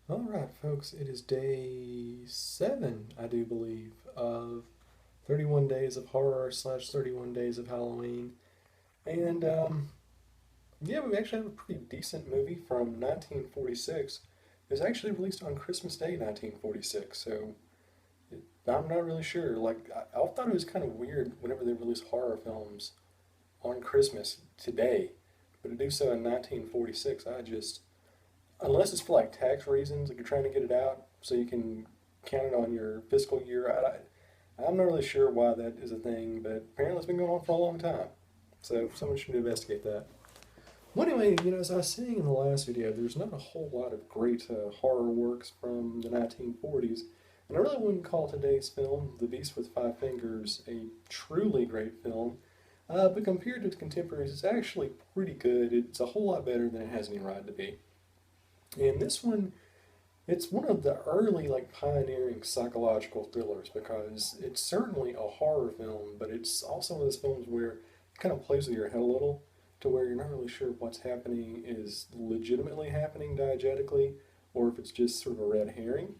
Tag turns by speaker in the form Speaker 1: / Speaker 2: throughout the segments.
Speaker 1: All right, folks, it is day 7, I do believe, of 31 Days of Horror slash 31 Days of Halloween. And yeah, we actually have a pretty decent movie from 1946. It was actually released on Christmas Day, 1946. So I'm not really sure. Like, I thought it was kind of weird whenever they release horror films on Christmas today. But to do so in 1946, unless it's for like tax reasons, like you're trying to get it out so you can count it on your fiscal year. I'm not really sure why that is a thing, but apparently it's been going on for a long time. So someone should investigate that. Well, anyway, as I was saying in the last video, there's not a whole lot of great horror works from the 1940s, and I really wouldn't call today's film, The Beast with Five Fingers, a truly great film. But compared to its contemporaries, it's actually pretty good. It's a whole lot better than it has any right to be. And this one, it's one of the early, like, pioneering psychological thrillers because it's certainly a horror film, but it's also one of those films where it kind of plays with your head a little to where you're not really sure if what's happening is legitimately happening diegetically or if it's just sort of a red herring.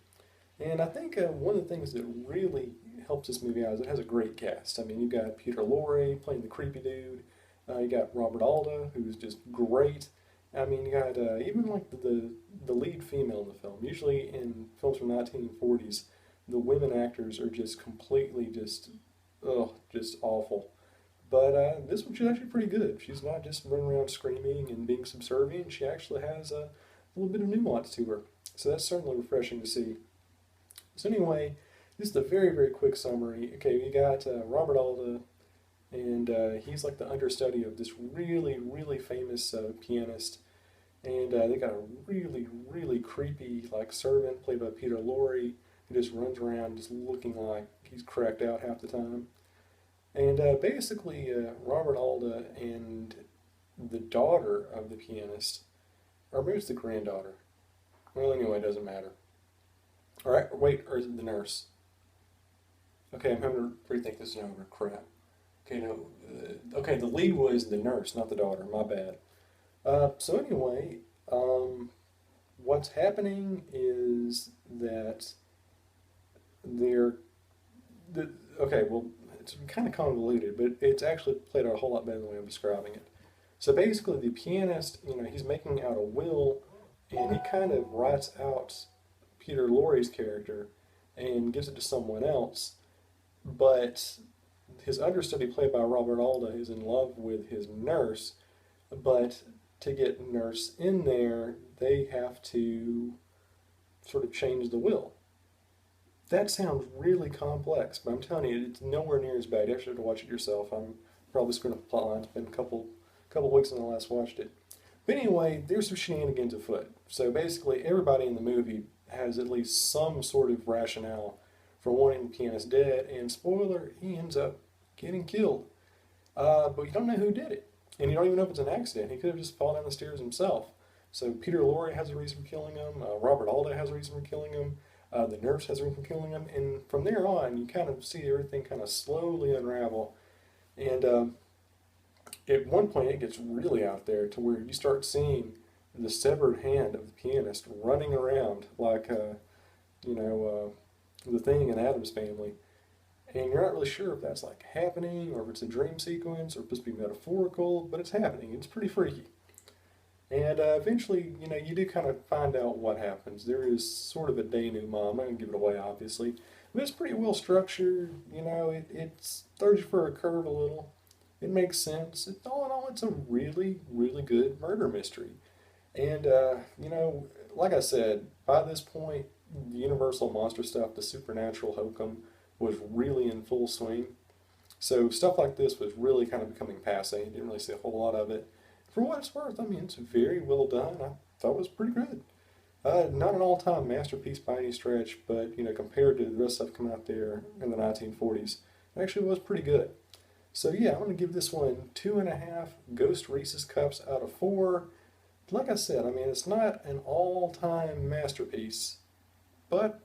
Speaker 1: And I think one of the things that really helps this movie out is it has a great cast. I mean, you've got Peter Lorre playing the creepy dude. You got Robert Alda, who's just great. I mean, you got even like the lead female in the film. Usually in films from 1940s, the women actors are just completely just awful. But this one, she's actually pretty good. She's not just running around screaming and being subservient. She actually has a little bit of nuance to her. So that's certainly refreshing to see. So anyway, this is a very, very quick summary. Okay, we got Robert Alda, and he's like the understudy of this really, really famous pianist. And they got a really, really creepy like servant played by Peter Lorre who just runs around just looking like he's cracked out half the time. And basically, Robert Alda and the daughter of the pianist, or maybe it's the granddaughter. Well, anyway, it doesn't matter. All right, wait, or is it the nurse? Okay, I'm having to rethink this over. Crap. Okay, no. Okay, the lead was the nurse, not the daughter. My bad. So anyway, what's happening is that they're the, okay. Well, it's kind of convoluted, but it's actually played out a whole lot better than the way I'm describing it. So basically, the pianist, he's making out a will, and he kind of writes out Peter Lorre's character and gives it to someone else, but his understudy, played by Robert Alda, is in love with his nurse, but to get nurse in there, they have to sort of change the will. That sounds really complex, but I'm telling you, it's nowhere near as bad. You actually have to watch it yourself. I'm probably screwing up the plot line. It's been a couple weeks since I last watched it. But anyway, there's some shenanigans afoot. So basically, everybody in the movie has at least some sort of rationale for wanting the pianist dead, and spoiler, he ends up getting killed. But you don't know who did it. And you don't even know if it's an accident. He could have just fallen down the stairs himself. So Peter Lorre has a reason for killing him. Robert Alda has a reason for killing him. The nurse has a reason for killing him. And from there on, you kind of see everything kind of slowly unravel. And at one point, it gets really out there to where you start seeing the severed hand of the pianist running around like, the thing in Adam's family. And you're not really sure if that's like happening or if it's a dream sequence or if it's supposed to be metaphorical, but it's happening. It's pretty freaky. And eventually, you do kind of find out what happens. There is sort of a denouement. I'm not going to give it away, obviously. But it's pretty well structured. It throws you for a curve a little. It makes sense. All in all, it's a really, really good murder mystery. And, like I said, by this point, the Universal monster stuff, the supernatural hokum, was really in full swing. So stuff like this was really kind of becoming passe. Didn't really see a whole lot of it. For what it's worth, I mean, it's very well done. I thought it was pretty good. Not an all-time masterpiece by any stretch, but compared to the rest of stuff coming out there in the 1940s, it actually was pretty good. So yeah, I'm gonna give this one 2.5 Ghost Reese's Cups out of 4. Like I said, I mean, it's not an all-time masterpiece, but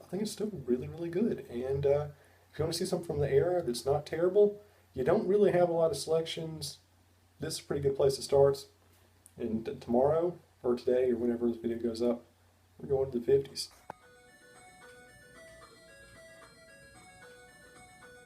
Speaker 1: I think it's still really, really good. And if you want to see something from the era that's not terrible, you don't really have a lot of selections. This is a pretty good place to start. And tomorrow, or today, or whenever this video goes up, We're going to the 50s.